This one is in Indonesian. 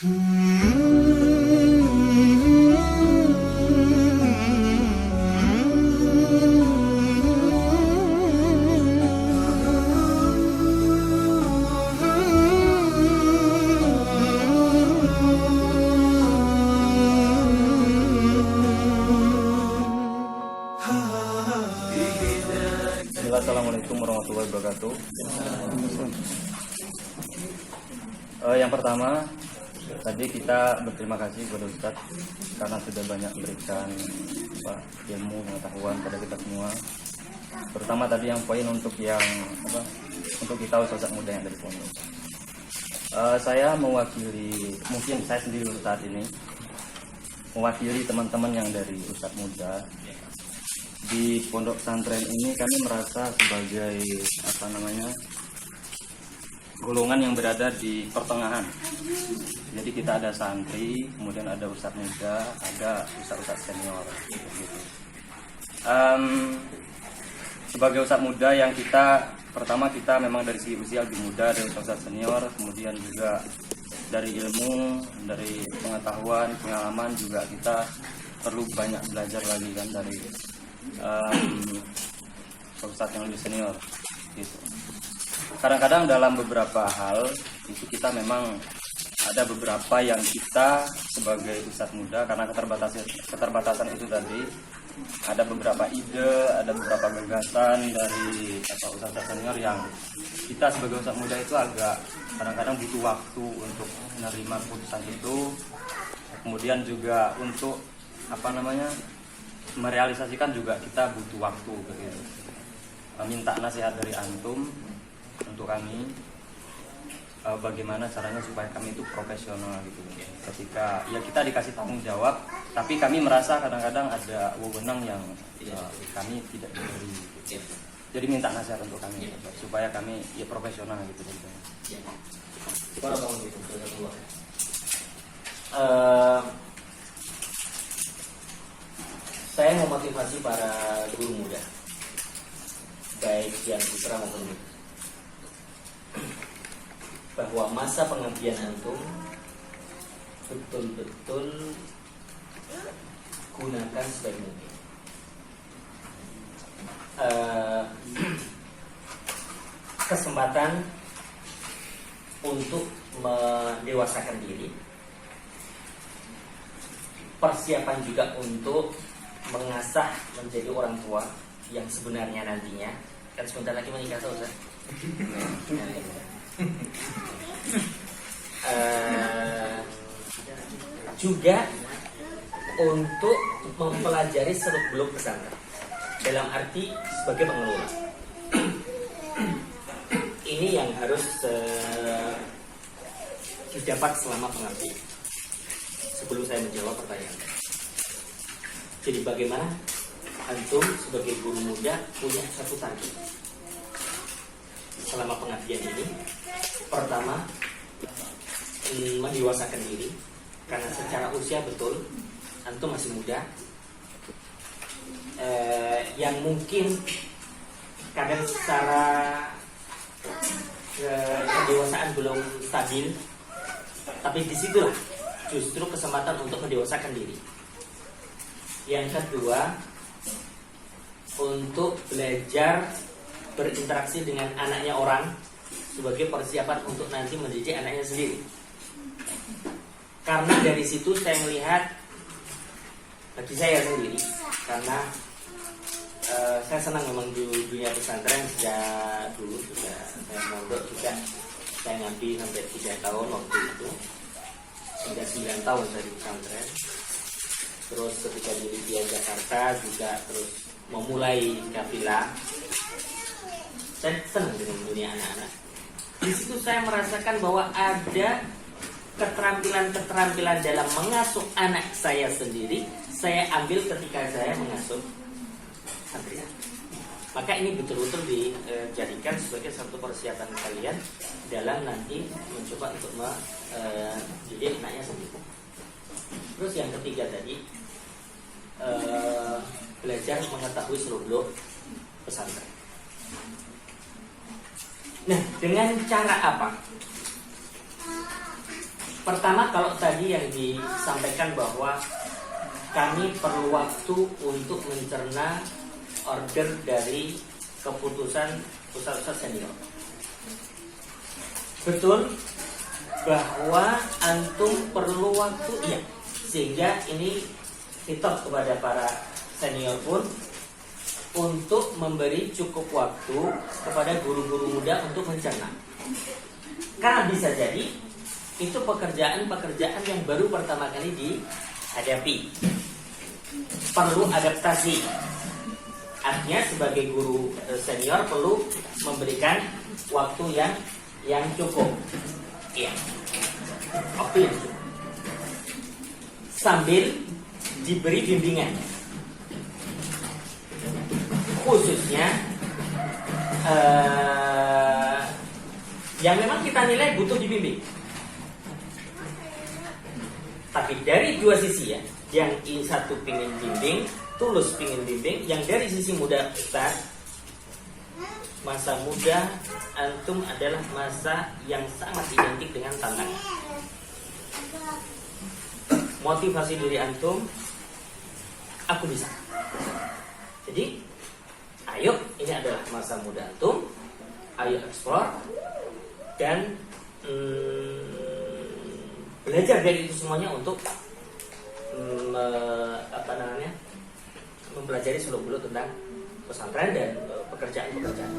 Assalamualaikum warahmatullahi wabarakatuh. Yang pertama, tadi kita berterima kasih kepada Ustadz karena sudah banyak memberikan ilmu pengetahuan pada kita semua. Terutama tadi yang poin untuk untuk kita ustadz muda yang dari pondok. Saya mewakili, mungkin saya sendiri saat ini mewakili teman-teman yang dari ustadz muda. Di pondok pesantren ini kami merasa sebagai golongan yang berada di pertengahan. Jadi kita ada santri, kemudian ada ustadz muda, ada ustadz senior. Gitu. Sebagai ustadz muda yang pertama kita memang dari segi usia lebih muda dari ustadz senior, kemudian juga dari ilmu, dari pengetahuan, pengalaman juga kita perlu banyak belajar lagi kan dari ustadz yang lebih senior gitu. Kadang-kadang dalam beberapa hal itu kita memang ada beberapa yang kita sebagai ustadz muda karena keterbatasan itu tadi ada beberapa ide, ada beberapa gagasan dari ustadz senior yang kita sebagai ustadz muda itu agak kadang-kadang butuh waktu untuk menerima keputusan itu, kemudian juga untuk merealisasikan juga kita butuh waktu gitu. Minta nasihat dari antum untuk kami bagaimana caranya supaya kami itu profesional gitu. Ketika kita dikasih tanggung jawab, tapi kami merasa kadang-kadang ada wewenang yang kami tidak diberi gitu. Jadi minta nasihat untuk kami supaya kami profesional gitu. Saya memotivasi para guru muda, baik yang putra maupun putri, bahwa masa pengabdian antum betul-betul gunakan sebaik mungkin. Kesempatan untuk mendewasakan diri, persiapan juga untuk mengasah menjadi orang tua yang sebenarnya nantinya, kan sebentar lagi menikah tuh, Ustaz. Juga untuk mempelajari seluk-beluk pesantren dalam arti sebagai pengelola. Ini yang harus didapat selama pengabdian. Sebelum saya menjawab pertanyaan, jadi bagaimana antum sebagai guru muda punya satu target selama pengabdian ini? Pertama, mendewasakan diri, karena secara usia betul antum masih muda, yang mungkin kadang secara kedewasaan belum stabil, tapi disitulah justru kesempatan untuk mendewasakan diri. Yang kedua, untuk belajar berinteraksi dengan anaknya orang sebagai persiapan untuk nanti mendidik anaknya sendiri. Karena dari situ saya melihat, bagi saya sendiri, karena saya senang memang di dunia pesantren sejak dulu, sudah saya mondok juga, saya ngaji sampai 3 tahun waktu itu, hingga 9 tahun dari pesantren. Terus ketika di Libya Jakarta juga terus memulai kafilah. Saya senang dengan dunia anak-anak. Di situ saya merasakan bahwa ada keterampilan-keterampilan dalam mengasuh anak saya sendiri, saya ambil ketika saya mengasuh santri. Maka ini betul-betul dijadikan sebagai satu persiapan kalian dalam nanti mencoba untuk mendidik anaknya sendiri. Terus yang ketiga tadi, belajar mengetahui seluk-beluk pesantren. Nah, dengan cara apa? Pertama, kalau tadi yang disampaikan bahwa kami perlu waktu untuk mencerna order dari keputusan ustadz-ustadz senior. Betul bahwa antum perlu waktu, iya. Sehingga ini hitop kepada para senior pun untuk memberi cukup waktu kepada guru-guru muda untuk mencerna. Karena bisa jadi itu pekerjaan-pekerjaan yang baru pertama kali dihadapi, perlu adaptasi. Artinya sebagai guru senior perlu memberikan waktu yang cukup, ya, waktu yang cukup, sambil diberi bimbingan, khususnya yang memang kita nilai butuh dibimbing. Tapi dari dua sisi ya, yang ini satu pingin bimbing, tulus pingin bimbing, yang dari sisi muda Ustaz, masa muda antum adalah masa yang sangat identik dengan tantangan. Motivasi diri antum, aku bisa. Jadi, ayo, ini adalah masa muda antum, ayo explore dan belajar dari itu semuanya untuk mempelajari seluk-beluk tentang pesantren dan pekerjaan-pekerjaan.